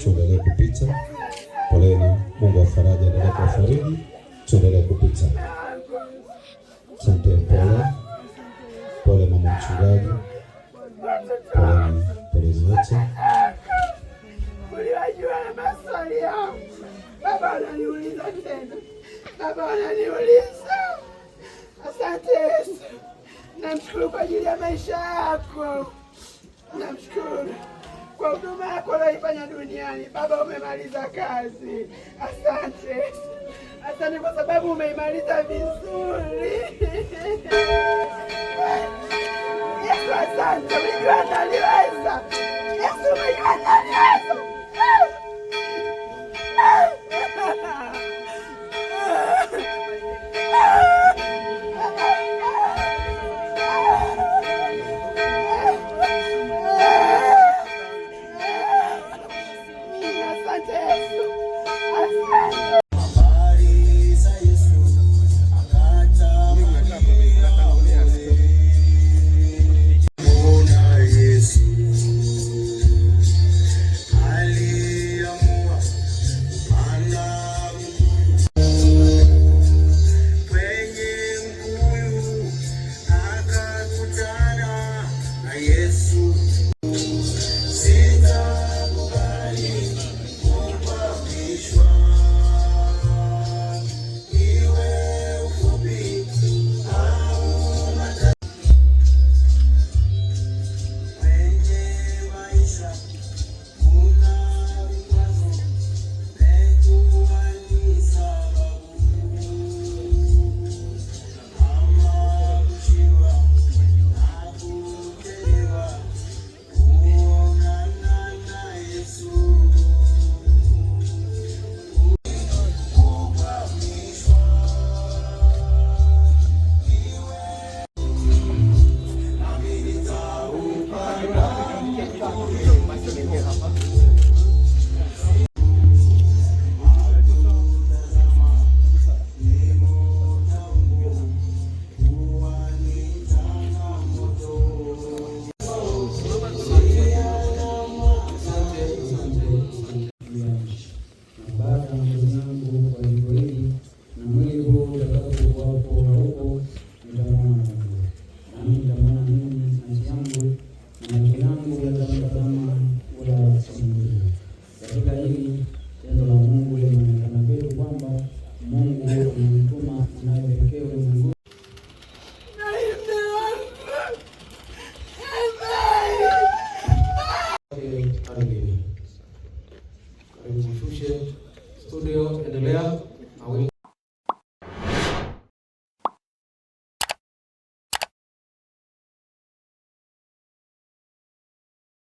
tuendelee kupita. Poleni, Mungu wa faraja endelee kuwafariji, tuendelee kupita. Asante, pole mama mchungaji, poleni wote. Uliwajua na maswali yangu. Baba ananiuliza tena. Baba ananiuliza. Asante Yesu. Namshukuru kwa ajili ya maisha yako. Namshukuru kwa huduma yako unayoifanya duniani. Baba, umemaliza kazi. Asante Yesu. Asante kwa sababu umeimaliza vizuri. Yesu, asante. Umejua naliweza. Yesu, umejua naliweza.